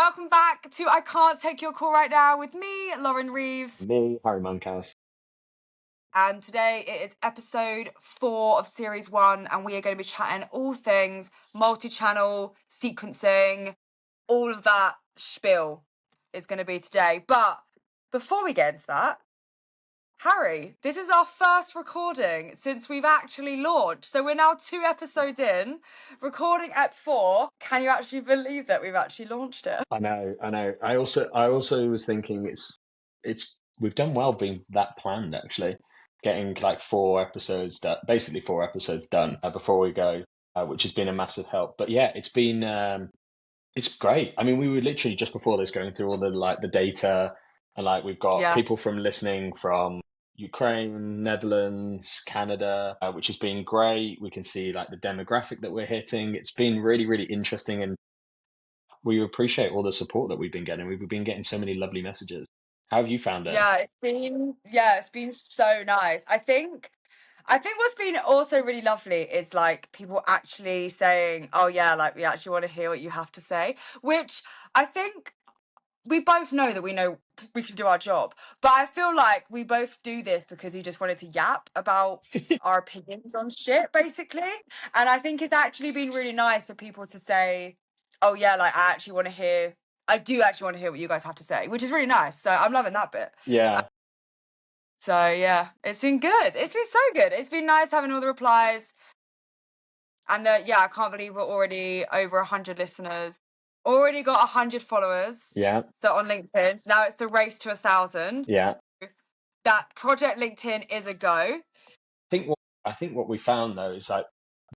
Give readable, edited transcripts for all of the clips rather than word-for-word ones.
Welcome back to I Can't Take Your Call Right Now with me, Lauren Reeves. Me, Harry Monkhouse. And today it is episode 4 of series 1, and we are going to be chatting all things multi-channel, sequencing, all of that spiel is going to be today. But before we get into that, Harry, this is our first recording since we've actually launched. So we're now 2 episodes in, recording at 4. Can you actually believe that we've actually launched it? I know. I also was thinking we've done well being that planned, actually, getting like 4 episodes done, basically 4 episodes done before we go, which has been a massive help. But yeah, it's great. I mean, we were literally just before this going through all the data, and like we've got people from listening from Ukraine, Netherlands, Canada, which has been great. We can see like the demographic that we're hitting. It's been really, really interesting, and we appreciate all the support that we've been getting. We've been getting so many lovely messages. How have you found it? Yeah, it's been so nice. I think what's been also really lovely is like people actually saying, "Oh yeah, like we actually want to hear what you have to say," which I think we both know that we can do our job, but I feel like we both do this because we just wanted to yap about our opinions on shit, basically. And I think it's actually been really nice for people to say, "Oh yeah, like I do actually want to hear what you guys have to say," which is really nice. So I'm loving that bit. Yeah. So yeah, it's been good. It's been so good. It's been nice having all the replies. And I can't believe we're already over 100 listeners. Already got 100 followers. Yeah. So on LinkedIn. So now it's the race to 1,000. Yeah. That Project LinkedIn is a go. I think what we found though is like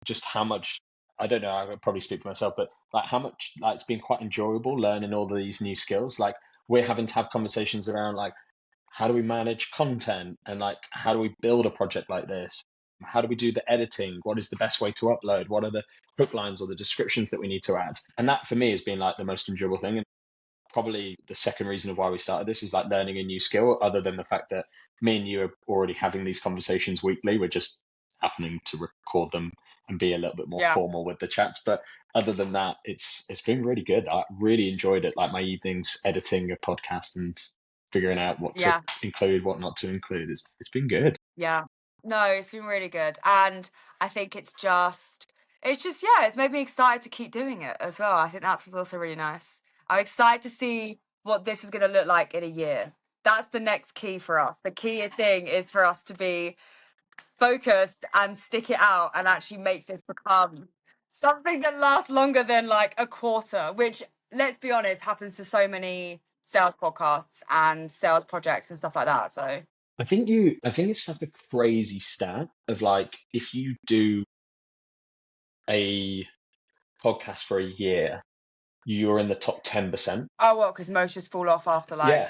just how much, I don't know, I would probably speak for myself, but like how much like it's been quite enjoyable learning all of these new skills. Like we're having to have conversations around like how do we manage content, and like how do we build a project like this? How do we do the editing? What is the best way to upload? What are the hook lines or the descriptions that we need to add? And that for me has been like the most enjoyable thing. And probably the second reason of why we started this is like learning a new skill, other than the fact that me and you are already having these conversations weekly. We're just happening to record them and be a little bit more formal with the chats. But other than that, it's been really good. I really enjoyed it. Like my evenings editing a podcast and figuring out what to include, what not to include. It's been good. Yeah. No, it's been really good. And I think it's made me excited to keep doing it as well. I think that's what's also really nice. I'm excited to see what this is going to look like in a year. That's the next key for us. The key thing is for us to be focused and stick it out and actually make this become something that lasts longer than like a quarter, which, let's be honest, happens to so many sales podcasts and sales projects and stuff like that. So I think it's like a crazy stat of like if you do a podcast for a year, you're in the top 10%. Oh well, because most just fall off after like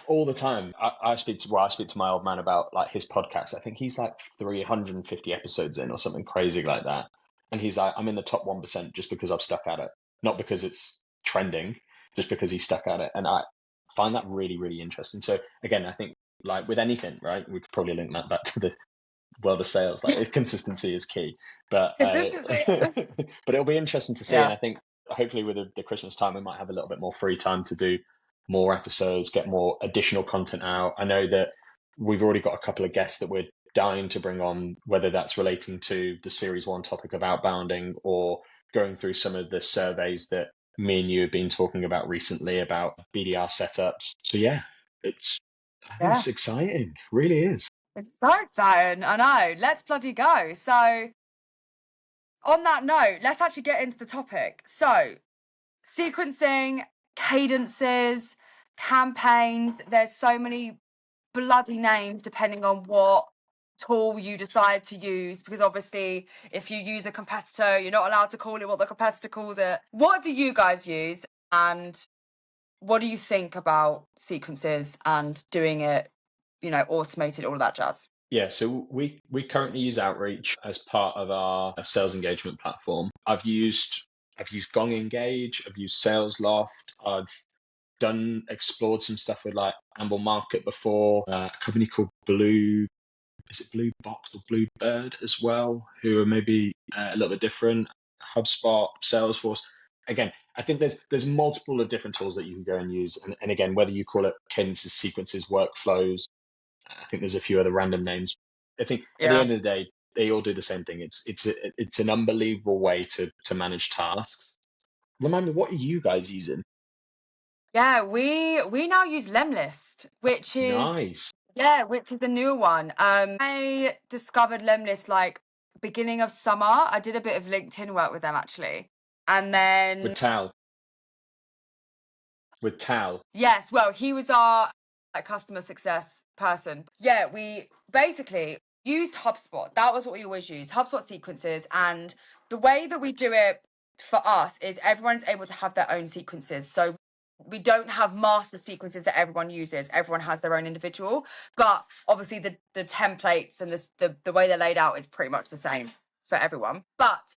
all the time. I speak to my old man about like his podcast. I think he's like 350 episodes in or something crazy like that, and he's like, I'm in the top 1% just because I've stuck at it, not because it's trending, just because he's stuck at it. And I find that really, really interesting. So again, I think like with anything, right, we could probably link that back to the world of sales. Like consistency is key, but but it'll be interesting to see. And I think hopefully with the Christmas time, we might have a little bit more free time to do more episodes, get more additional content out. I know that we've already got a couple of guests that we're dying to bring on, whether that's relating to the series 1 topic of outbounding or going through some of the surveys that me and you have been talking about recently about BDR setups. So I think it's exciting. Really is. It's so exciting. I know. Let's bloody go. So on that note, let's actually get into the topic. So sequencing, cadences, campaigns, there's so many bloody names depending on what tool you decide to use, because obviously if you use a competitor, you're not allowed to call it what the competitor calls it. What do you guys use, and what do you think about sequences and doing it, automated, all of that jazz? Yeah, so we currently use Outreach as part of our sales engagement platform. I've used Gong Engage, I've used SalesLoft, I've explored some stuff with like Amble Market before, a company called Blue Box or Blue Bird as well, who are maybe a little bit different, HubSpot, Salesforce. again, I think there's multiple of different tools that you can go and use, and again, whether you call it cadences, sequences, workflows, I think there's a few other random names. I think at the Yeah. end of the day, they all do the same thing. It's an unbelievable way to manage tasks. Remind me, what are you guys using? Yeah, we now use Lemlist, which is Nice. which is the new one. I discovered Lemlist like beginning of summer. I did a bit of LinkedIn work with them actually. And With then Tal. With Tal. yes, well, he was our like customer success person. Yeah, we basically used HubSpot. That was what we always used, HubSpot sequences. And the way that we do it for us is everyone's able to have their own sequences. So we don't have master sequences that everyone uses. Everyone has their own individual, but obviously the templates and the way they're laid out is pretty much the same for everyone. But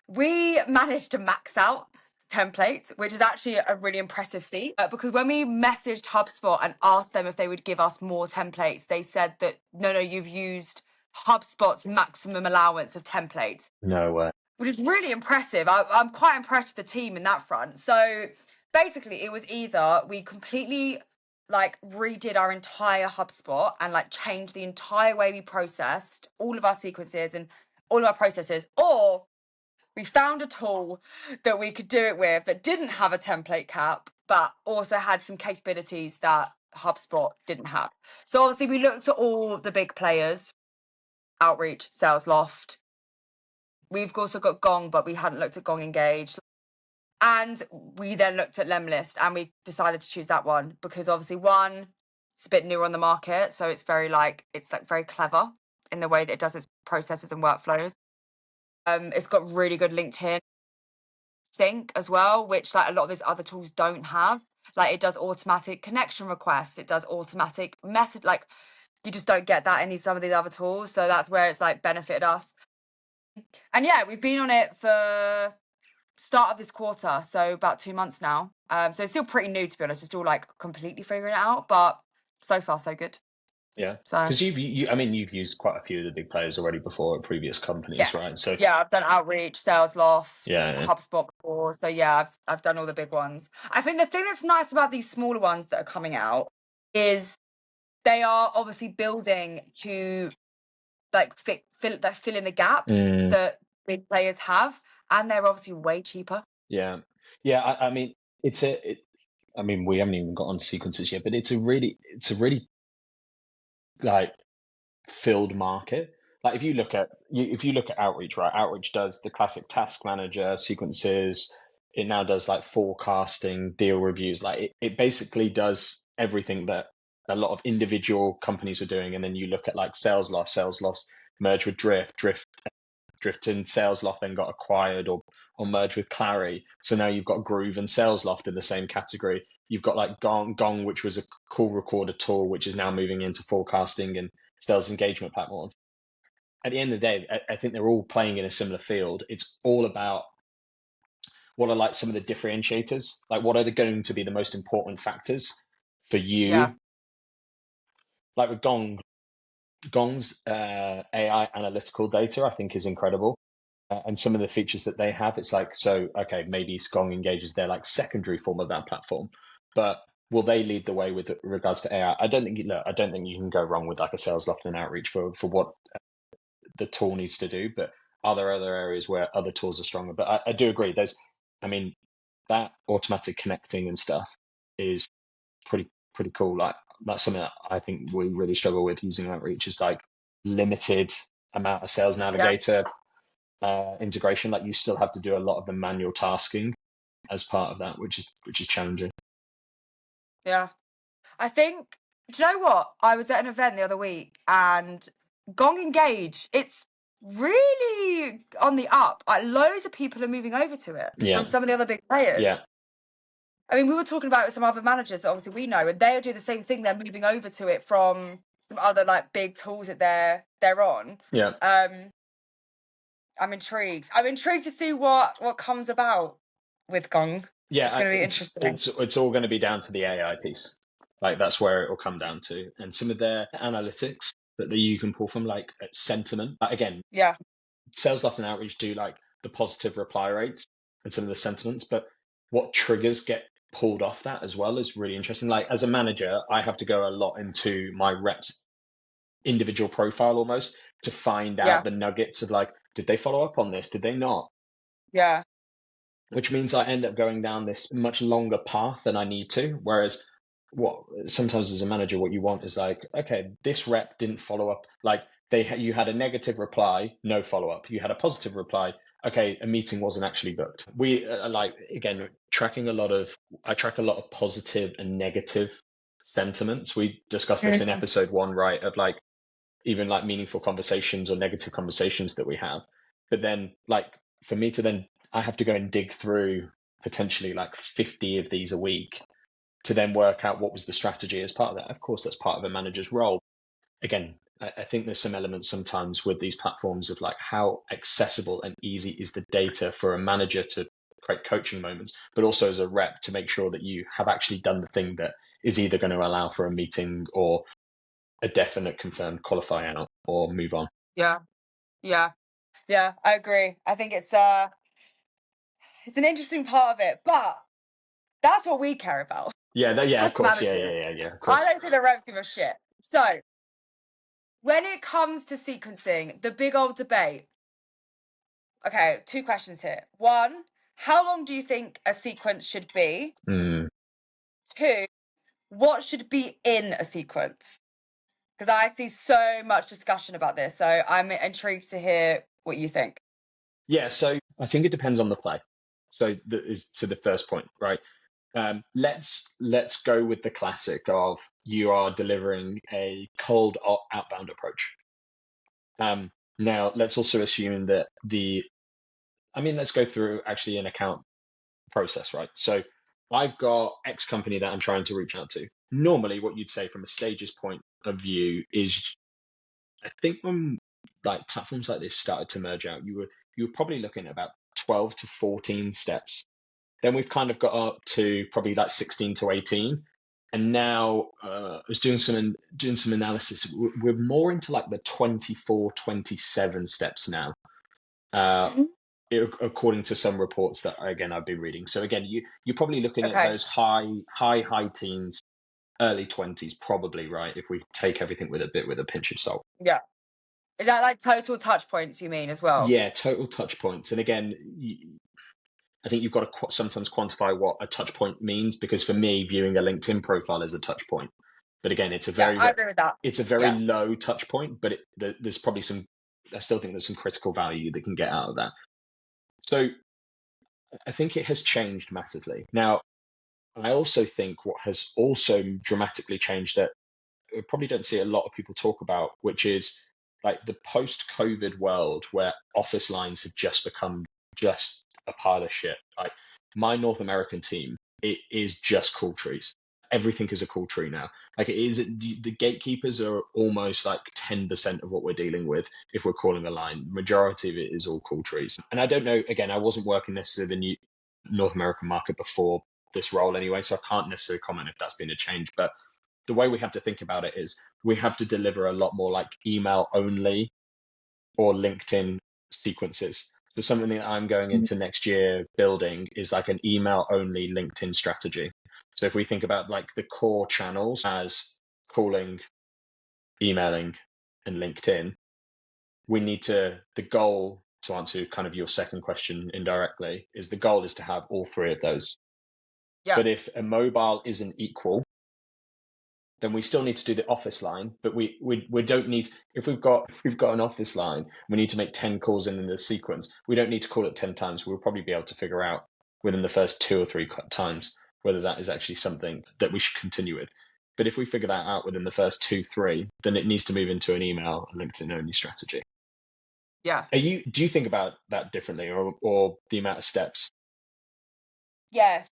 we managed to max out templates, which is actually a really impressive feat, because when we messaged HubSpot and asked them if they would give us more templates, they said that no, you've used HubSpot's maximum allowance of templates, No way. which is really impressive. I'm quite impressed with the team in that front. So basically, it was either we completely like redid our entire HubSpot and like changed the entire way we processed all of our sequences and all of our processes, or we found a tool that we could do it with that didn't have a template cap, but also had some capabilities that HubSpot didn't have. So obviously we looked at all the big players, Outreach, Salesloft. We've also got Gong, but we hadn't looked at Gong Engage. And we then looked at Lemlist and we decided to choose that one because obviously one, it's a bit newer on the market. So it's it's very clever in the way that it does its processes and workflows. It's got really good LinkedIn sync as well, which like a lot of these other tools don't have. Like it does automatic connection requests, it does automatic message, like you just don't get that in some of these other tools. So that's where it's like benefited us. And yeah, we've been on it for start of this quarter, so about 2 months now. So it's still pretty new to be honest. We're still like completely figuring it out, but so far so good. Yeah. So Because I mean, you've used quite a few of the big players already before at previous companies, yeah. right? So Yeah, I've done Outreach, Salesloft, yeah, HubSpot before. So yeah, I've done all the big ones. I think the thing that's nice about these smaller ones that are coming out is they are obviously building to like fill in the gaps mm, that big players have, and they're obviously way cheaper. yeah, yeah. I mean, I mean, we haven't even got on sequences yet, but it's a really like filled market. Like if you look at Outreach, right? Outreach does the classic task manager sequences. It now does like forecasting, deal reviews. Like it basically does everything that a lot of individual companies were doing. And then you look at like Salesloft merged with Drift and Salesloft then got acquired or merged with Clary. So now you've got Groove and Salesloft in the same category. You've got like Gong, which was a call recorder tool, which is now moving into forecasting and sales engagement platforms. At the end of the day, I think they're all playing in a similar field. It's all about what are like some of the differentiators, like what are going to be the most important factors for Yeah, you. Like with Gong's AI analytical data, I think is incredible. And some of the features that they have, it's like, so, okay, maybe Gong engages their like secondary form of that platform, but will they lead the way with regards to AI? I don't think I don't think you can go wrong with like a Salesloft and Outreach for what the tool needs to do, but are there other areas where other tools are stronger? But I do agree. I mean, that automatic connecting and stuff is pretty cool. Like that's something that I think we really struggle with using Outreach is like limited amount of Sales yeah, Navigator integration. Like you still have to do a lot of the manual tasking as part of that, which is challenging. yeah. I think, do you know what? I was at an event the other week and Gong Engage, it's really on the up. Like loads of people are moving over to it from Yeah, some of the other big players. yeah, I mean, we were talking about it with some other managers that obviously we know, and they'll do the same thing. They're moving over to it from some other like big tools that they're on. yeah. Um, I'm intrigued. I'm intrigued to see what comes about with Gong. It's Yeah, going to be it's interesting. it's all going to be down to the AI piece. Like that's where it will come down to, and some of their analytics that you can pull from, like sentiment. Again, Yeah, Salesloft and Outreach do like the positive reply rates. and some of the sentiments, but what triggers get pulled off that as well is really interesting. Like as a manager, I have to go a lot into my reps individual profile almost to find Yeah. out the nuggets of like, did they follow up on this? Did they not? Yeah. Which means I end up going down this much longer path than I need to. Whereas what sometimes as a manager, what you want is like, okay, this rep didn't follow up. Like you had a negative reply, no follow up. You had a positive reply. Okay, a meeting wasn't actually booked. We like again tracking a lot of. I track a lot of positive and negative sentiments. We discussed this in Mhm. episode 1, right? Of like even like meaningful conversations or negative conversations that we have. But then like for me to then I have to go and dig through potentially like 50 of these a week to then work out what was the strategy as part of that. Of course, that's part of a manager's role. Again, I think there's some elements sometimes with these platforms of like how accessible and easy is the data for a manager to create coaching moments, but also as a rep to make sure that you have actually done the thing that is either going to allow for a meeting or a definite confirmed qualify out or move on. Yeah. Yeah. Yeah. I agree. I think it's an interesting part of it, but that's what we care about Yeah, of as course. Yeah, managers. yeah, yeah, yeah, of I course. don't think the reps give a shit. So when it comes to sequencing, the big old debate. Okay, two questions here. One, how long do you think a sequence should be? Mm. Two, what should be in a sequence? Because I see so much discussion about this. So I'm intrigued to hear what you think. Yeah, so I think it depends on the play. So that is to the first point, right? Let's go with the classic of you are delivering a cold outbound approach. Now let's also assume that let's go through actually an account process, right? So I've got X company that I'm trying to reach out to. Normally, what you'd say from a stages point of view is, I think when like platforms like this started to merge out, you were probably looking at about 12 to 14 steps. Then we've kind of got up to probably like 16 to 18. And now I was doing some analysis. We're more into like the 24, 27 steps now. Uh, Mhm. According to some reports that again I've been reading. So again, you're probably looking at Okay. those high teens, early 20s, probably, right? If we take everything with a pinch of salt. Yeah. Is that like total touch points you mean as well? Yeah, total touch points. And again, I think you've got to sometimes quantify what a touch point means, because for me, viewing a LinkedIn profile is a touch point. But again, Yeah, I agree with that. it's a very Yeah. low touch point, but there's probably some. I still think there's some critical value that can get out of that. So I think it has changed massively. Now, I also think what has also dramatically changed that I probably don't see a lot of people talk about, which is like the post-COVID world where office lines have just become just a pile of shit. Like my North American team, it is just call trees. Everything is a call tree now. Like it is, the gatekeepers are almost like 10% of what we're dealing with if we're calling a line. The majority of it is all call trees. And I don't know, again, I wasn't working necessarily the new North American market before this role anyway, so I can't necessarily comment if that's been a change. But the way we have to think about it is we have to deliver a lot more like email only or LinkedIn sequences. So something that I'm going into next year building is like an email only LinkedIn strategy. So if we think about like the core channels as calling, emailing, and LinkedIn, we need the goal to answer kind of your second question indirectly is the goal is to have all three of those. Yeah. But if a mobile isn't equal, then we still need to do the office line, but we don't need, if we've got an office line, we need to make 10 calls in the sequence. We don't need to call it 10 times. We'll probably be able to figure out within the first 2 or 3 times whether that is actually something that we should continue with. But if we figure that out within the first 2, 3, then it needs to move into an email and LinkedIn only strategy. Yeah. Do you think about that differently, or the amount of steps? Yes.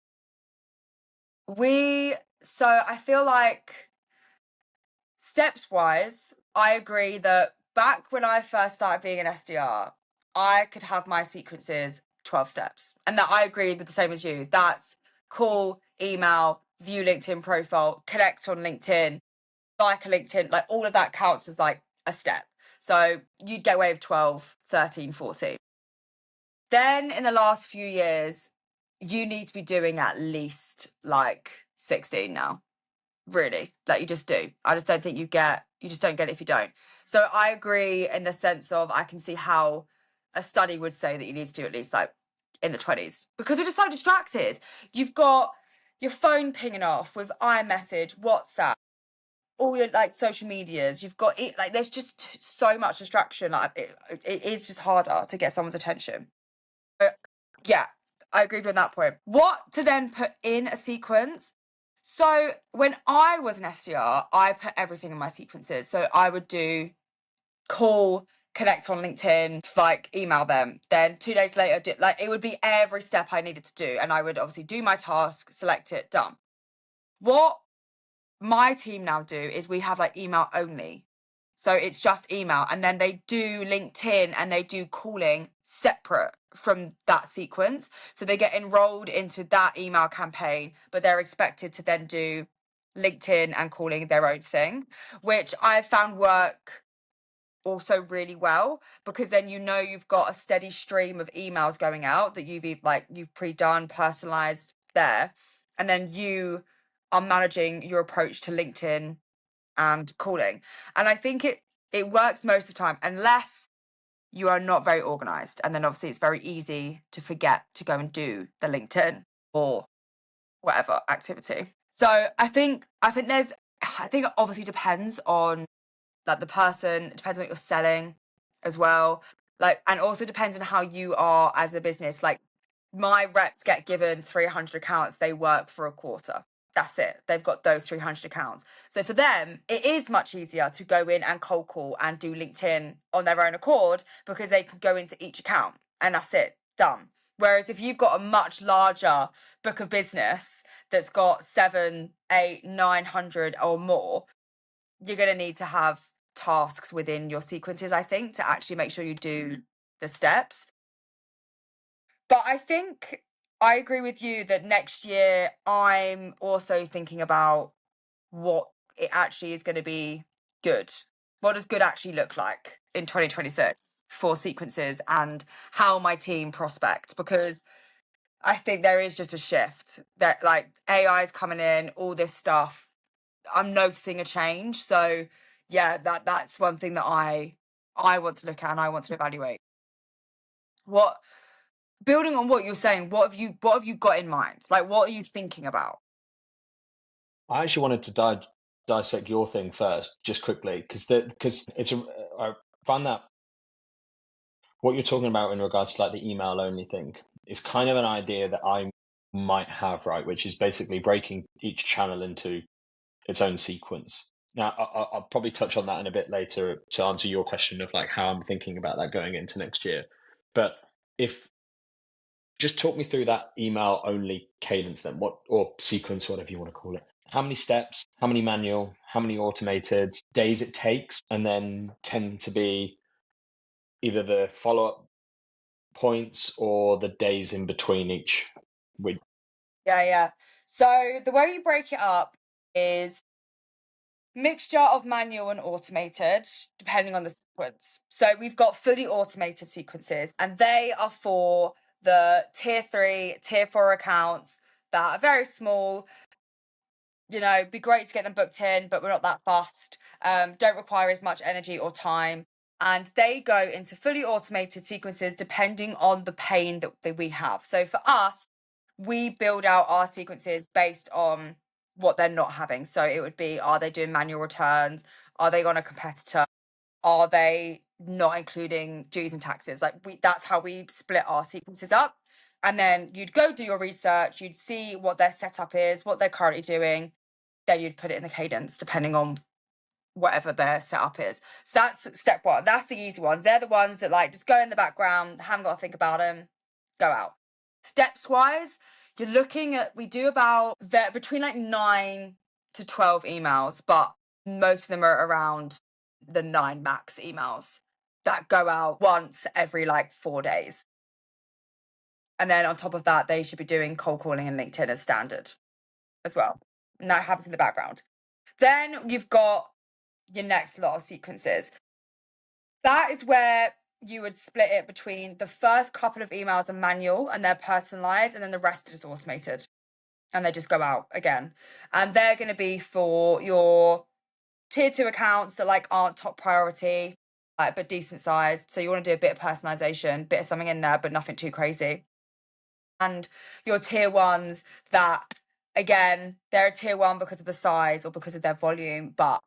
So I feel like steps wise, I agree that back when I first started being an SDR, I could have my sequences 12 steps. And that I agree with the same as you. That's call, email, view LinkedIn profile, connect on LinkedIn, like a LinkedIn, like all of that counts as like a step. So you'd get away with 12, 13, 14. Then in the last few years, you need to be doing at least like 16 now. Really, like you just do. I just don't think you just don't get it if you don't. So I agree in the sense of I can see how a study would say that you need to do at least like in the 20s because we're just so distracted. You've got your phone pinging off with iMessage, WhatsApp, all your like social medias. You've got it, like there's just so much distraction. Like it is just harder to get someone's attention. But yeah, I agree with you on that point. What to then put in a sequence? So when I was an SDR, I put everything in my sequences. So I would do call, connect on LinkedIn, like email them. Then 2 days later, like it would be every step I needed to do. And I would obviously do my task, select it, done. What my team now do is we have like email only. So it's just email. And then they do LinkedIn and they do calling separate from that sequence. So they get enrolled into that email campaign, but they're expected to then do LinkedIn and calling their own thing, which I found work also really well because then you've got a steady stream of emails going out that you've pre-done, personalized there, and then you are managing your approach to LinkedIn and calling. And I think it works most of the time unless you are not very organized, and then obviously it's very easy to forget to go and do the LinkedIn or whatever activity. So I think it obviously depends on like the person, it depends on what you're selling as well. Like, and also depends on how you are as a business. Like my reps get given 300 accounts, they work for a quarter. That's it. They've got those 300 accounts. So for them, it is much easier to go in and cold call and do LinkedIn on their own accord because they can go into each account and that's it, done. Whereas if you've got a much larger book of business that's got 7, 8, 900 or more, you're going to need to have tasks within your sequences, I think, to actually make sure you do the steps. But I think I agree with you that next year I'm also thinking about what it actually is going to be good. What does good actually look like in 2026 for sequences and how my team prospect? Because I think there is just a shift that like AI is coming in, all this stuff. I'm noticing a change. So yeah, that's one thing that I want to look at and I want to evaluate. What building on what you're saying, what have you got in mind? Like what are you thinking about? I actually wanted to dissect your thing first, just quickly, because I found that what you're talking about in regards to like the email only thing is kind of an idea that I might have, right? Which is basically breaking each channel into its own sequence. Now, I'll probably touch on that in a bit later to answer your question of like how I'm thinking about that going into next year. But if just talk me through that email only cadence then, what or sequence, whatever you want to call it. How many steps, how many manual, how many automated, days it takes, and then tend to be either the follow-up points or the days in between each with Yeah. So the way you break it up is mixture of manual and automated, depending on the sequence. So we've got fully automated sequences, and they are for the tier 3, tier 4 accounts that are very small. Be great to get them booked in, but we're not that fast. Don't require as much energy or time. And they go into fully automated sequences depending on the pain that we have. So for us, we build out our sequences based on what they're not having. So it would be, are they doing manual returns? Are they on a competitor? Are they not including dues and taxes? That's how we split our sequences up. And then you'd go do your research, you'd see what their setup is, what they're currently doing, then you'd put it in the cadence depending on whatever their setup is. So that's step one. That's the easy ones. They're the ones that like just go in the background, haven't got to think about them, go out. Steps wise, you're looking at, we do about between like 9 to 12 emails, but most of them are around the 9 max emails that go out once every like 4 days. And then on top of that, they should be doing cold calling and LinkedIn as standard as well. And that happens in the background. Then you've got your next lot of sequences. That is where you would split it between the first couple of emails are manual and they're personalized, and then the rest is automated and they just go out again. And they're going to be for your tier 2 accounts that like aren't top priority, but decent sized. So you want to do a bit of personalization, bit of something in there, but nothing too crazy. And your tier 1s that, again, they're a tier 1 because of the size or because of their volume, but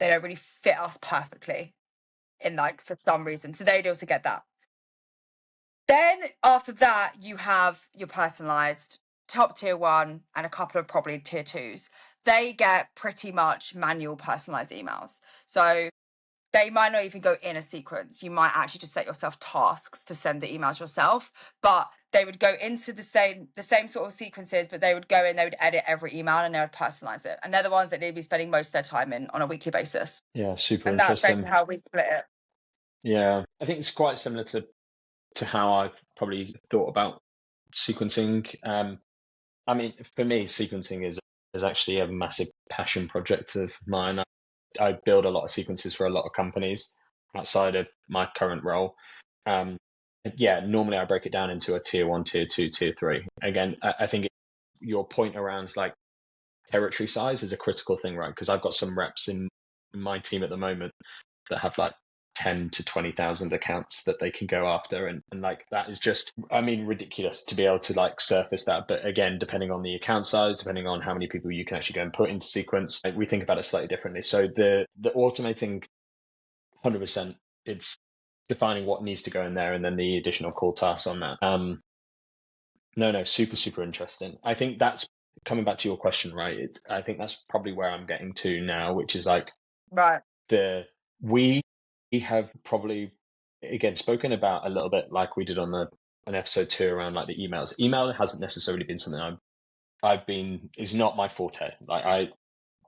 they don't really fit us perfectly in like for some reason. So they'd also get that. Then after that, you have your personalized top tier 1 and a couple of probably tier 2s. They get pretty much manual personalized emails. So they might not even go in a sequence. You might actually just set yourself tasks to send the emails yourself, but they would go into the same sort of sequences, but they would go in, they would edit every email and they would personalize it. And they're the ones that they'd be spending most of their time in on a weekly basis. Yeah, super And that's interesting. basically how we split it. Yeah, I think it's quite similar to how I've probably thought about sequencing. I mean, for me, sequencing is actually a massive passion project of mine. I build a lot of sequences for a lot of companies outside of my current role. Yeah, normally I break it down into a tier 1, tier 2, tier 3. Again, I think your point around like territory size is a critical thing, right? Because I've got some reps in my team at the moment that have like 10 to 20,000 accounts that they can go after. And like, that is just, I mean, ridiculous to be able to like surface that. But again, depending on the account size, depending on how many people you can actually go and put into sequence, we think about it slightly differently. So the automating 100%, it's defining what needs to go in there and then the additional call tasks on that. No, super interesting. I think that's coming back to your question, right? I think that's probably where I'm getting to now, which is like, Right. we have probably again spoken about a little bit like we did on episode 2 around like the emails. Email hasn't necessarily been something I've been is not my forte. Like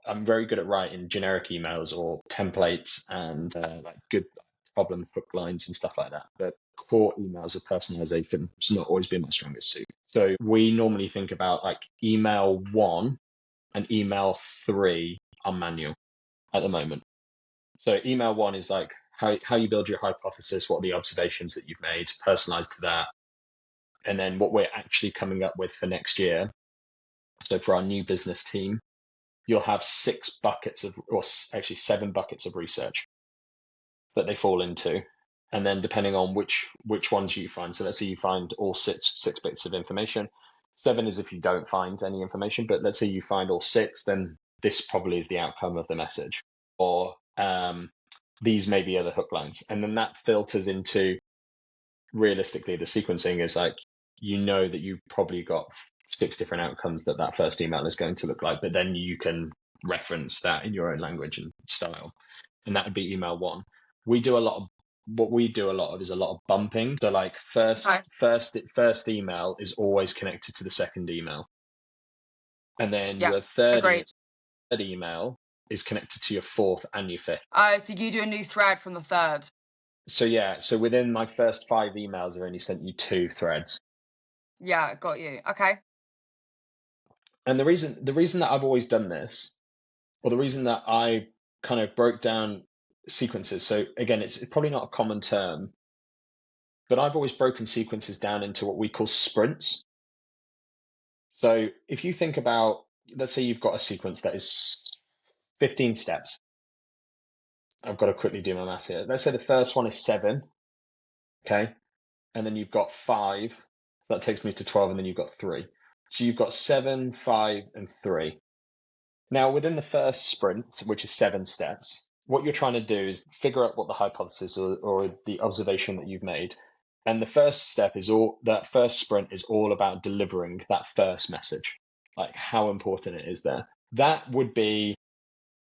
I'm very good at writing generic emails or templates and like good problem hook lines and stuff like that. But core emails of personalization has not always been my strongest suit. So we normally think about like email 1 and email 3 are manual at the moment. So email 1 is like how you build your hypothesis, what are the observations that you've made, personalized to that. And then what we're actually coming up with for next year. So for our new business team, you'll have 6 buckets or actually 7 buckets of research that they fall into. And then depending on which ones you find. So let's say you find all six bits of information. 7 is if you don't find any information, but let's say you find all 6, then this probably is the outcome of the message. Or these may be other hook lines. And then that filters into, realistically, the sequencing is like, that you probably got 6 different outcomes that first email is going to look like, but then you can reference that in your own language and style. And that would be email 1. What we do a lot of is a lot of bumping. So like first email is always connected to the second email. And then your third email is connected to your 4th and your 5th. Oh, so you do a new thread from the 3rd. So yeah, so within my first 5 emails, I've only sent you 2 threads. Yeah, got you. Okay. And the reason that I've always done this, or the reason that I kind of broke down sequences. So again, it's probably not a common term, but I've always broken sequences down into what we call sprints. So if you think about, let's say you've got a sequence that is 15 steps. I've got to quickly do my math here. Let's say the first one is 7. Okay. And then you've got 5. So that takes me to 12. And then you've got 3. So you've got 7, 5, and 3. Now, within the first sprint, which is 7 steps, what you're trying to do is figure out what the hypothesis or the observation that you've made. And the first step is that first sprint is all about delivering that first message, like how important it is there. That would be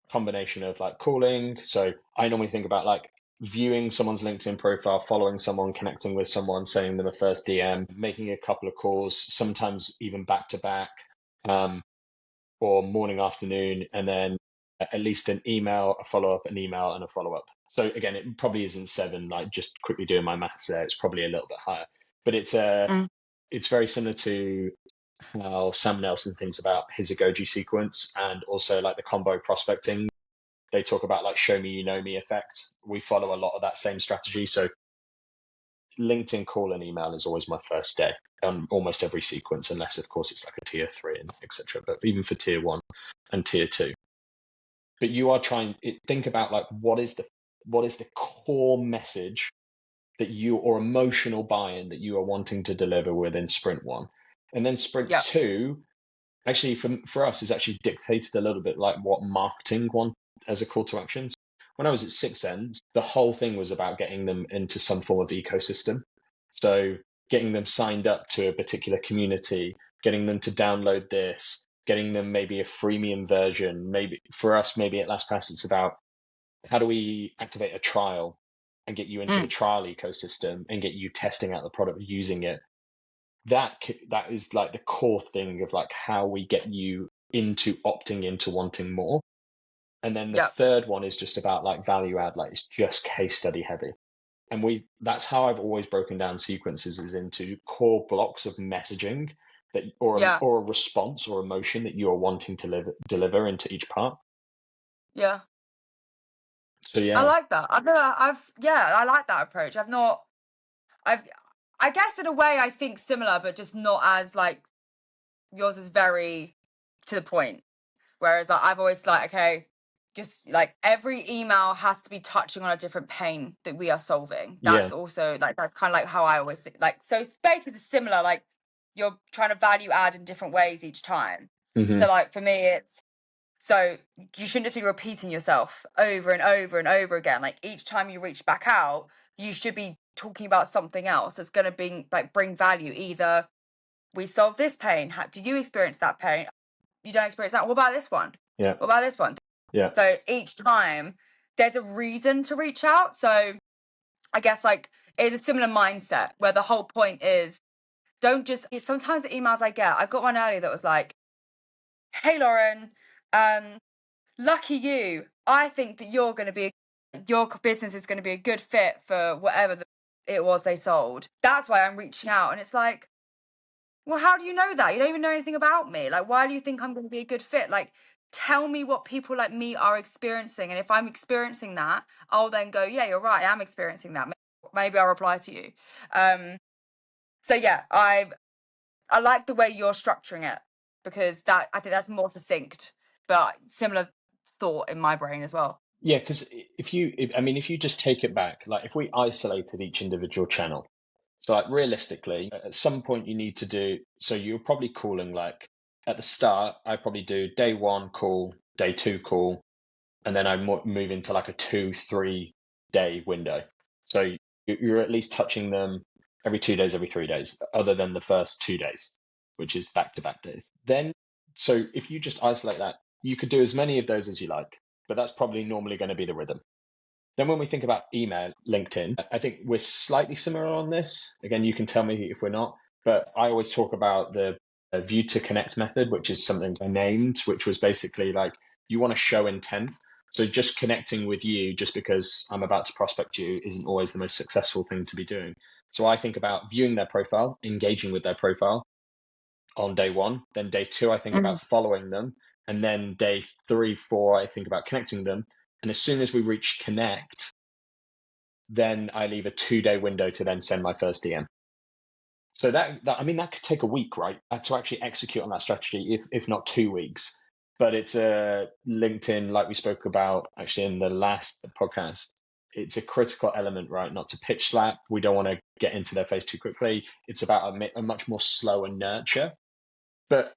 a combination of like calling. So I normally think about like viewing someone's LinkedIn profile, following someone, connecting with someone, sending them a first DM, making a couple of calls, sometimes even back to back. Or morning, afternoon, and then at least an email, a follow-up, an email, and a follow-up. So again, it probably isn't 7, like just quickly doing my maths there, it's probably a little bit higher. But it's very similar to how Sam Nelson thinks about his Agoji sequence, and also like the combo prospecting. They talk about like show me, you know me effect. We follow a lot of that same strategy. So LinkedIn call and email is always my first day on almost every sequence, unless of course it's like a tier 3 and etc. But even for tier 1 and tier 2, but you are think about like what is the core message that you, or emotional buy-in that you are wanting to deliver within sprint 1, and then sprint Yeah. 2 actually for us is actually dictated a little bit like what marketing want as a call to action. When I was at Six Sense, the whole thing was about getting them into some form of ecosystem. So getting them signed up to a particular community, getting them to download this, getting them maybe a freemium version. Maybe for us, maybe at LastPass, it's about how do we activate a trial and get you into the trial ecosystem and get you testing out the product, using it. That is like the core thing of like how we get you into opting into wanting more. And then the Yeah. third one is just about like value add, like it's just case study heavy. And that's how I've always broken down sequences, is into core blocks of messaging that, or Yeah. a response or emotion that you are wanting to deliver into each part. Yeah. So I yeah, like that. I like that approach. I guess in a way I think similar, but just not as like yours is very to the point. Whereas like, I've always like, okay, just like every email has to be touching on a different pain that we are solving. yeah, That's also like, that's kind of like how I always think. Like, so it's basically similar, like you're trying to value add in different ways each time. mm-hmm. So like for me, so you shouldn't just be repeating yourself over and over and over again. Like each time you reach back out, you should be talking about something else that's going to bring value. Either we solve this pain. Do you experience that pain? You don't experience that. What about this one? Yeah, What about this one? yeah, So each time there's a reason to reach out. So I guess like it's a similar mindset where the whole point is don't just, sometimes the emails I got one earlier that was like, hey Lauren, lucky you. I think that your business is going to be a good fit for whatever it was they sold. That's why I'm reaching out. And it's like, well, how do you know that? You don't even know anything about me. Like, why do you think I'm going to be a good fit? Like, tell me what people like me are experiencing. And if I'm experiencing that, I'll then go, yeah, you're right. I am experiencing that. Maybe I'll reply to you. So yeah, I like the way you're structuring it, because I think that's more succinct, but similar thought in my brain as well. yeah. Because if you just take it back, like if we isolated each individual channel, so like realistically, at some point you need to do, so you're probably calling like at the start, I probably do day 1 call, day 2 call, and then I move into like a 2-3 day window. So you're at least touching them every 2 days, every 3 days, other than the first 2 days, which is back-to-back days. Then, so if you just isolate that, you could do as many of those as you like, but that's probably normally going to be the rhythm. Then when we think about email, LinkedIn, I think we're slightly similar on this. Again, you can tell me if we're not, but I always talk about the view to connect method, which is something I named, which was basically like you want to show intent. So just connecting with you just because I'm about to prospect you isn't always the most successful thing to be doing. So I think about viewing their profile, engaging with their profile on day 1. Then day 2, I think about following them. And then day 3, 4, I think about connecting them. And as soon as we reach connect, then I leave a 2-day window to then send my first DM. So that could take a week, right? To actually execute on that strategy, if not 2 weeks. But it's a LinkedIn, like we spoke about actually in the last podcast. It's a critical element, right? Not to pitch slap. We don't want to get into their face too quickly. It's about a much more slower nurture. But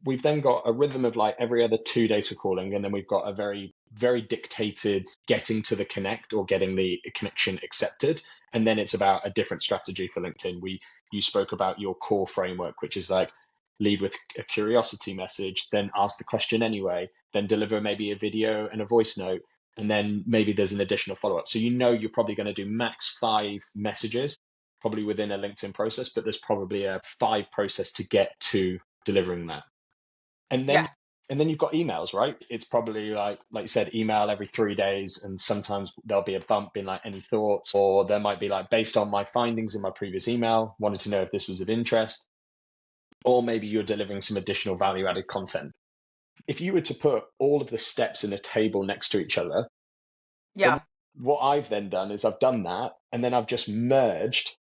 we've then got a rhythm of like every other 2 days for calling, and then we've got a very, very dictated getting to the connect or getting the connection accepted. And then it's about a different strategy for LinkedIn. You spoke about your core framework, which is like lead with a curiosity message, then ask the question anyway, then deliver maybe a video and a voice note, and then maybe there's an additional follow-up. So you're probably going to do max 5 messages probably within a LinkedIn process, but there's probably a 5 process to get to delivering that. And then Yeah. you've got emails, right? It's probably like you said, email every 3 days, and sometimes there'll be a bump in like any thoughts, or there might be like based on my findings in my previous email, wanted to know if this was of interest, or maybe you're delivering some additional value added content. If you were to put all of the steps in a table next to each other, then Yeah. what I've then done is I've done that, and then I've just merged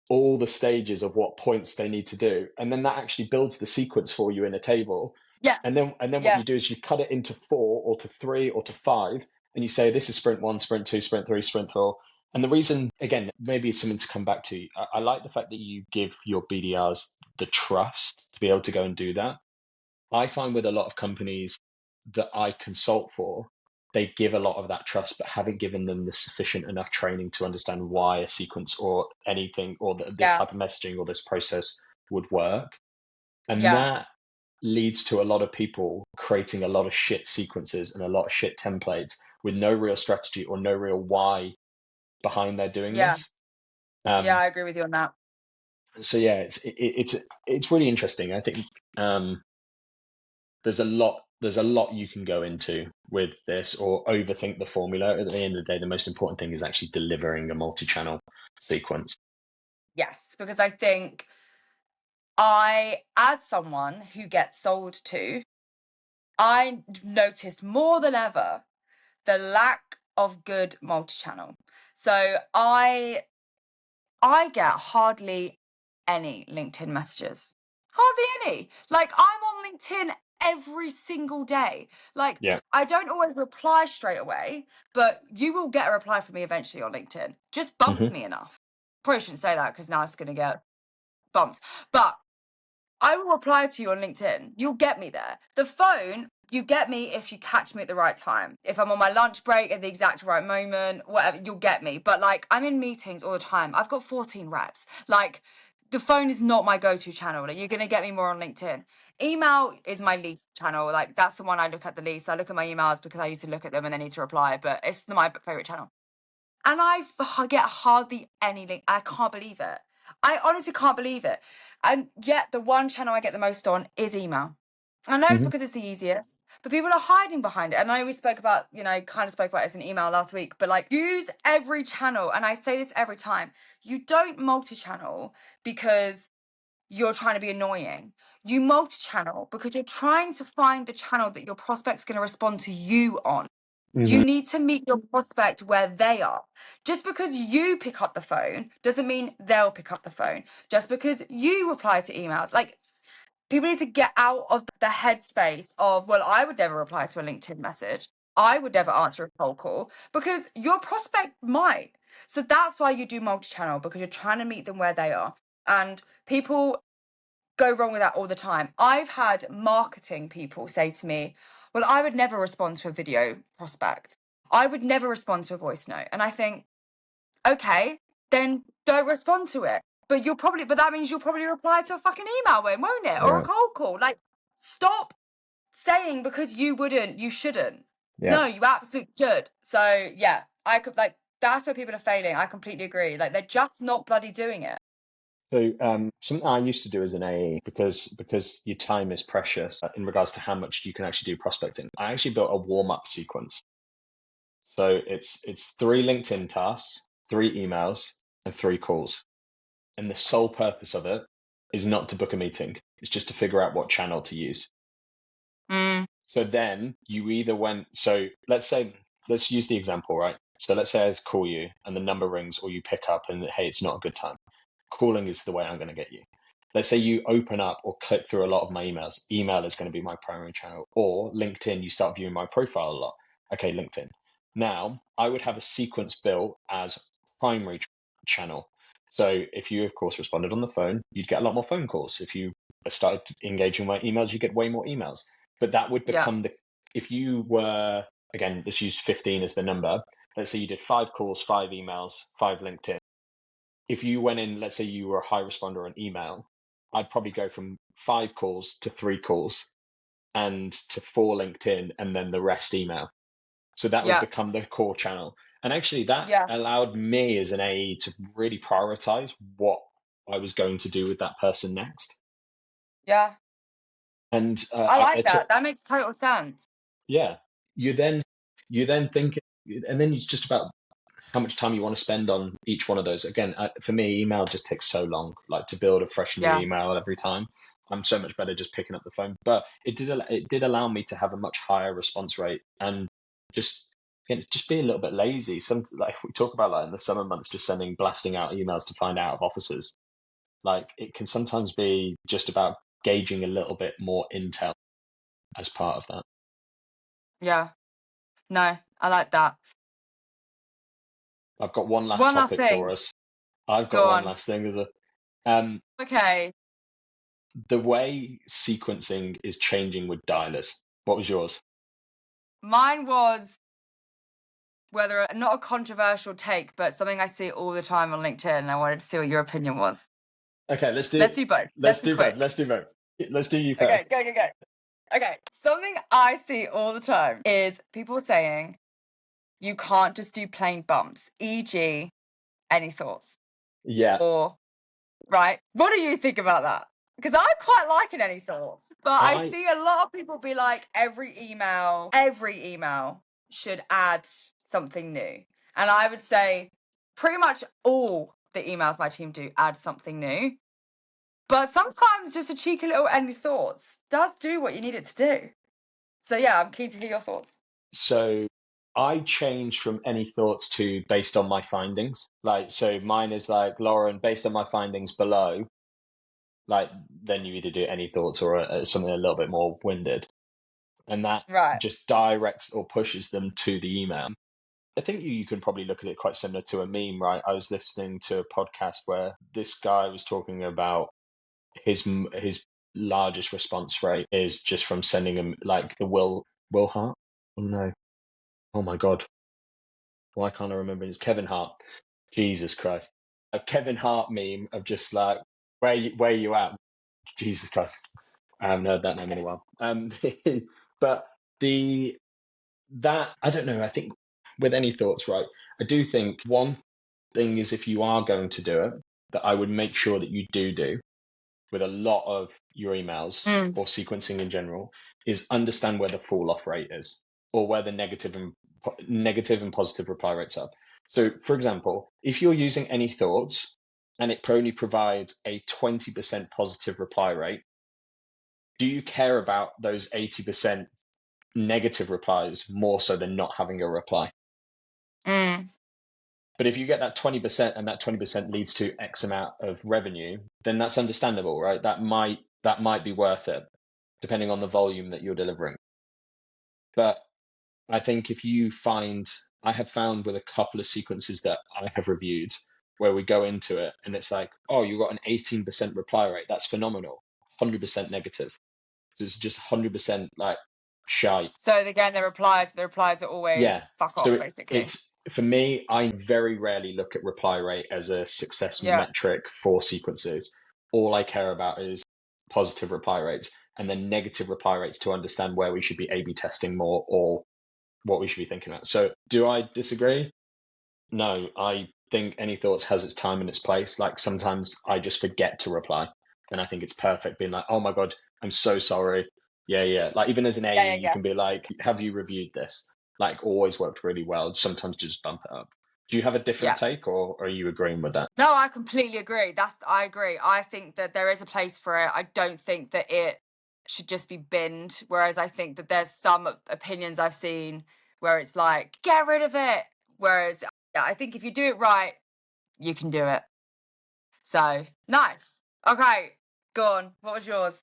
all the stages of what points they need to do, and then that actually builds the sequence for you in a table. Yeah. And then what Yeah. you do is you cut it into 4 or to 3 or to 5, and you say this is sprint 1, sprint 2, sprint 3, sprint 4. And the reason, again, maybe it's something to come back to. I like the fact that you give your BDRs the trust to be able to go and do that. I find with a lot of companies that I consult for, they give a lot of that trust, but haven't given them the sufficient enough training to understand why a sequence or anything or this Yeah. type of messaging or this process would work. And Yeah. that leads to a lot of people creating a lot of shit sequences and a lot of shit templates with no real strategy or no real why behind their doing Yeah. this. Yeah. Um, I agree with you on that. so yeah, it's really interesting. I think there's a lot you can go into with this or overthink the formula. At the end of the day, the most important thing is actually delivering a multi-channel sequence. Yes, because I think as someone who gets sold to, I noticed more than ever the lack of good multi-channel. So I get hardly any LinkedIn messages. Hardly any. Like, I'm on LinkedIn every single day. Like, Yeah. I don't always reply straight away, but you will get a reply from me eventually on LinkedIn. Just bump Hmm. me enough. Probably shouldn't say that because now it's going to get bumped. But I will reply to you on LinkedIn. You'll get me there. The phone, you get me if you catch me at the right time. If I'm on my lunch break at the exact right moment, whatever, you'll get me. But like, I'm in meetings all the time. I've got 14 reps. Like, the phone is not my go-to channel. Like, you're going to get me more on LinkedIn. Email is my least channel. Like, that's the one I look at the least. I look at my emails because I used to look at them and then need to reply, but it's my favorite channel. And I get hardly any link. I can't believe it. I honestly can't believe it. And yet the one channel I get the most on is email. I know it's Hmm. because it's the easiest, but people are hiding behind it. And I know we spoke about, kind of spoke about this in email last week, but like, use every channel. And I say this every time. You don't multi-channel because you're trying to be annoying. You multi-channel because you're trying to find the channel that your prospect's going to respond to you on. Hmm. You need to meet your prospect where they are. Just because you pick up the phone doesn't mean they'll pick up the phone. Just because you reply to emails. Like, people need to get out of the headspace of, well, I would never reply to a LinkedIn message. I would never answer a cold call, because your prospect might. So that's why you do multi-channel, because you're trying to meet them where they are. And people go wrong with that all the time. I've had marketing people say to me, well, I would never respond to a video prospect. I would never respond to a voice note. And I think, okay, then don't respond to it. But that means you'll probably reply to a fucking email then, won't it? Or a Right. cold call. Like, stop saying because you wouldn't, you shouldn't. Yeah. No, you absolutely should. So yeah, that's where people are failing. I completely agree. Like, they're just not bloody doing it. So something I used to do as an AE, because your time is precious in regards to how much you can actually do prospecting. I actually built a warm-up sequence. So it's 3 LinkedIn tasks, 3 emails, and 3 calls. And the sole purpose of it is not to book a meeting. It's just to figure out what channel to use. Mm, So then you either so let's use the example, right? So let's say I call you and the number rings or you pick up and hey, it's not a good time. Calling is the way I'm going to get you. Let's say you open up or click through a lot of my emails. Email is going to be my primary channel, or LinkedIn, you start viewing my profile a lot. Okay, LinkedIn. Now, I would have a sequence built as primary channel. So if you, of course, responded on the phone, you'd get a lot more phone calls. If you started engaging my emails, you get way more emails. But that would yeah, become if you were, again, let's use 15 as the number. Let's say you did 5 calls, 5 emails, 5 LinkedIn. If you went in, let's say you were a high responder on email, I'd probably go from 5 calls to 3 calls and to 4 LinkedIn and then the rest email. So that would yeah, become the core channel. And actually that yeah, allowed me as an AE to really prioritize what I was going to do with that person next. yeah. And I I like took, that. That makes total sense. yeah, you then think, and then it's just about how much time you want to spend on each one of those. Again, for me, email just takes so long, like to build a fresh new Yeah. email every time. I'm so much better just picking up the phone. But it did allow me to have a much higher response rate and just again, just be a little bit lazy. Some like we talk about like in the summer months, just blasting out emails to find out of offices. Like it can sometimes be just about gauging a little bit more intel as part of that. Yeah. No, I like that. I've got one last One last topic for thing. us. I've got Go one on. last thing as a Okay. the way sequencing is changing with dialers. What was yours? Mine was not a controversial take, but something I see all the time on LinkedIn, and I wanted to see what your opinion was. Okay, let's do both. let's Let's be do both. quick. Let's do both. Let's do you Okay, first. go. Okay, something I see all the time is people saying you can't just do plain bumps, e.g., any thoughts? Yeah. Or, right? What do you think about that? Because I quite like an any thoughts, but I I see a lot of people be like, every email should add something new. And I would say pretty much all the emails my team do add something new. But sometimes just a cheeky little any thoughts does do what you need it to do. So yeah, I'm keen to hear your thoughts. so I changed from any thoughts to based on my findings. Like so mine is like Lauren, based on my findings below, like then you either do any thoughts or something a little bit more winded. And that Right. just directs or pushes them to the email. I think you can probably look at it quite similar to a meme, right? I was listening to a podcast where this guy was talking about his largest response rate is just from sending him like the Will Hart. Oh no! Oh my God! Why can't I remember? It's Kevin Hart. Jesus Christ! A Kevin Hart meme of just like where you at? Jesus Christ! I haven't heard that name in a while. But the that I don't know. I think with any thoughts, right? I do think one thing is if you are going to do it, that I would make sure that you do with a lot of your emails Mm. or sequencing in general is understand where the fall off rate is or where the negative and positive reply rates are. So, for example, if you're using any thoughts and it only provides a 20% positive reply rate, do you care about those 80% negative replies more so than not having a reply? Mm. But if you get that 20% and that 20% leads to X amount of revenue, then that's understandable, right? That might be worth it, depending on the volume that you're delivering. But I think I have found with a couple of sequences that I have reviewed where we go into it and it's like, oh, you got an 18% reply rate. That's phenomenal. 100% negative. So it's just 100% like shite. So again, the replies are Yeah. always fuck off, So basically. it's for me, I very rarely look at reply rate as a success Yeah. metric for sequences. All I care about is positive reply rates and then negative reply rates to understand where we should be A/B testing more or what we should be thinking about. So do I disagree? No, I think Any Thoughts has its time and its place. Like sometimes I just forget to reply. And I think it's perfect being like, oh my God, I'm so sorry. Yeah, yeah. Like even as an AE, you Yeah. can be like, have you reviewed this? Like always worked really well. Sometimes just bump it up. Do you have a different Yeah. take or are you agreeing with that? No, I completely agree. I agree. I think that there is a place for it. I don't think that it should just be binned. Whereas I think that there's some opinions I've seen where it's like, get rid of it. Whereas yeah, I think if you do it right, you can do it. So nice. Okay, go on. What was yours?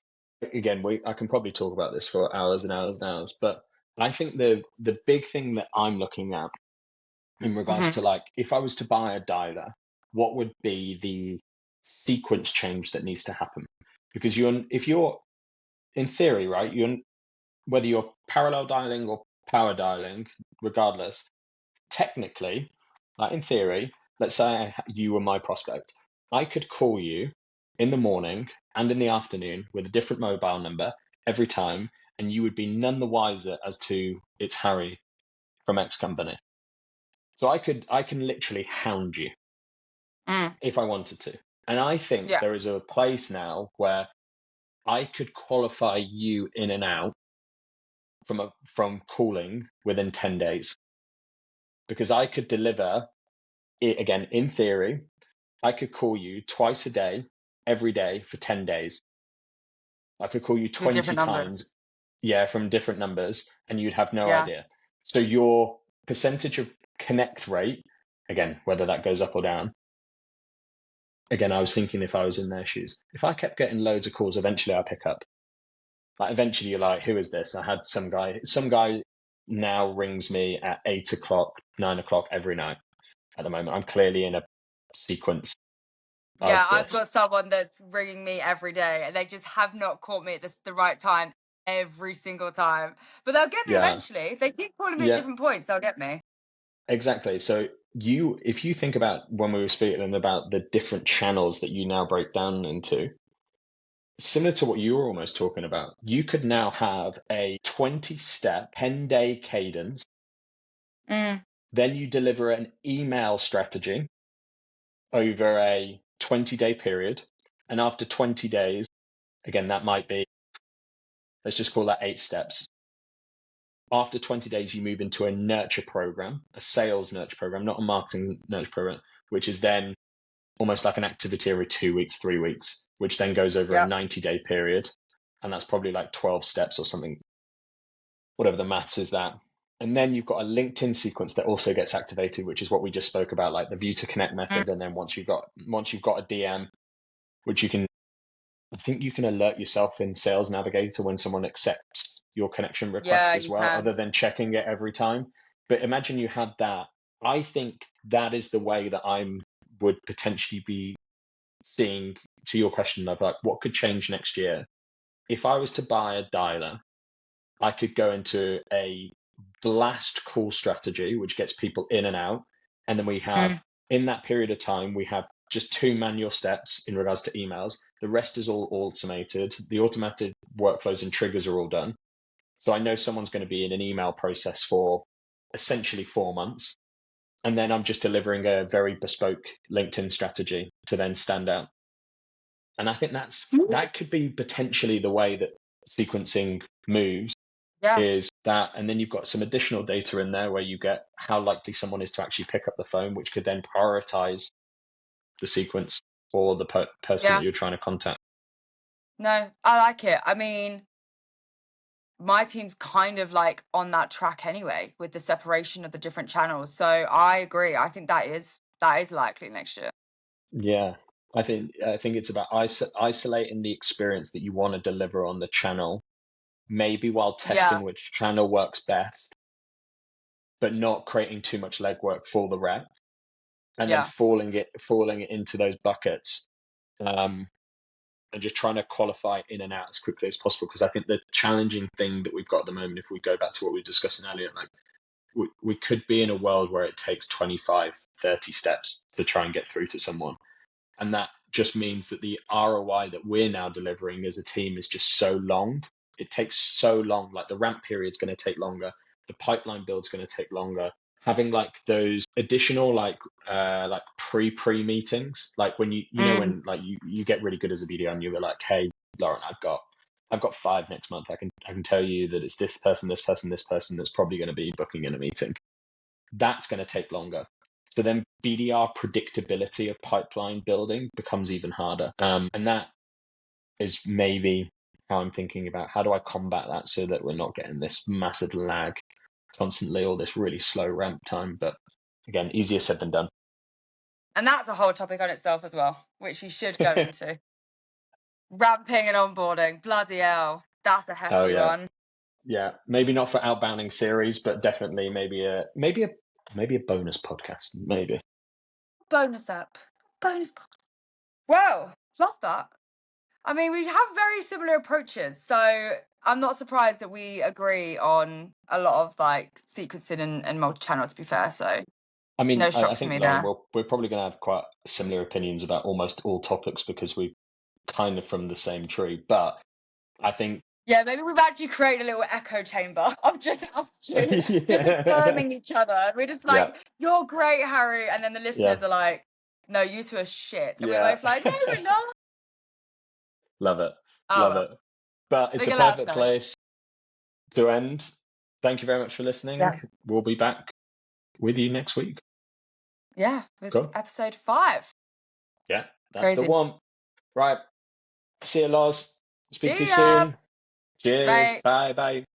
Again, I can probably talk about this for hours and hours and hours, but I think the big thing that I'm looking at in regards to like if I was to buy a dialer, what would be the sequence change that needs to happen? Because if you're in theory, right, whether you're parallel dialing or power dialing, regardless, technically, like in theory, let's say you were my prospect, I could call you in the morning and in the afternoon with a different mobile number every time, and you would be none the wiser as to it's Harry from X company. So I can literally hound you if I wanted to. And I think Yeah. there is a place now where I could qualify you in and out from calling within 10 days. Because I could deliver it again in theory, I could call you twice a day, every day for 10 days. I could call you With 20 different numbers. times, yeah, from different numbers, and you'd have no Yeah. idea. So your percentage of connect rate, again, whether that goes up or down. Again, I was thinking if I was in their shoes, if I kept getting loads of calls, eventually I'll pick up. Like eventually you're like, who is this? I had some guy now rings me at 8 o'clock, 9 o'clock every night at the moment. I'm clearly in a sequence Yeah, of I've this. got someone that's ringing me every day and they just have not caught me at the right time every single time. But they'll get me Yeah. eventually. If they keep calling me at Yeah, different points, they'll get me. exactly. So if you think about when we were speaking about the different channels that you now break down into, similar to what you were almost talking about, you could now have a 20-step, 10-day cadence. Mm, Then you deliver an email strategy over a 20-day period. And after 20 days, again, that might be, let's just call that 8 steps. After 20 days, you move into a nurture program, a sales nurture program, not a marketing nurture program, which is then almost like an activity every 2 weeks, 3 weeks, which then goes over a yeah. 90-day period. And that's probably like 12 steps or something, whatever the maths is that. And then you've got a LinkedIn sequence that also gets activated, which is what we just spoke about, like the view to connect Mm, method. And then once you've got a DM, which I think you can alert yourself in Sales Navigator when someone accepts your connection request yeah, as you well, can. other than checking it every time. But imagine you had that. I think that is the way that would potentially be seeing, to your question of like what could change next year. If I was to buy a dialer, I could go into a blast call strategy, which gets people in and out. And then we have, Mm, in that period of time, we have just 2 manual steps in regards to emails. The rest is all automated. The automated workflows and triggers are all done. So I know someone's going to be in an email process for essentially 4 months. And then I'm just delivering a very bespoke LinkedIn strategy to then stand out. And I think mm, that could be potentially the way that sequencing moves, yeah, is that, and then you've got some additional data in there where you get how likely someone is to actually pick up the phone, which could then prioritize the sequence for the person that yeah. you're trying to contact. No, I like it. I mean, my team's kind of like on that track anyway with the separation of the different channels. So I agree. I think that is likely next year. Yeah, I think it's about isolating the experience that you want to deliver on the channel, maybe while Yeah, testing which channel works best, but not creating too much legwork for the rep, and then yeah. falling it into those buckets. Um, and just trying to qualify in and out as quickly as possible. Because I think the challenging thing that we've got at the moment, if we go back to what we were discussing earlier, like we could be in a world where it takes 25, 30 steps to try and get through to someone. And that just means that the ROI that we're now delivering as a team is just so long. It takes so long. Like the ramp period's going to take longer. The pipeline build's going to take longer. Having like those additional like pre meetings, like when you know Mm, when like you get really good as a BDR and you're like, hey Lauren, I've got 5 next month. I can tell you that it's this person, this person, this person that's probably going to be booking in a meeting. That's going to take longer. So then BDR predictability of pipeline building becomes even harder. And that is maybe how I'm thinking about how do I combat that so that we're not getting this massive lag constantly or this really slow ramp time. But again, easier said than done. and that's a whole topic on itself as well, which we should go into. Ramping and onboarding. Bloody hell. That's a Oh hefty yeah. one. Yeah. Maybe not for outbounding series, but definitely maybe a bonus podcast. Maybe. Bonus app. Bonus. Well, love that. I mean, we have very similar approaches, so I'm not surprised that we agree on a lot of like sequencing and multi-channel. To be fair, so I mean, no I shocks to think me Lauren, there. we're probably going to have quite similar opinions about almost all topics because we're kind of from the same tree. But I think, Yeah, maybe we've actually created a little echo chamber of just us two, just yeah, affirming each other. We're just yeah, like, "You're great, Harry," and then the yeah, listeners are like, "No, you two are shit," and we're yeah. both like, "No, we're not." Love it, Oh love well, it. But it's but a you let us perfect know. place to end. Thank you very much for listening. Yes. We'll be back with you next week. Yeah, with Cool. episode 5. Yeah, that's the Crazy. one. Right. See you, Loz. Speak to you See ya. soon. Cheers. Bye. Bye, bye.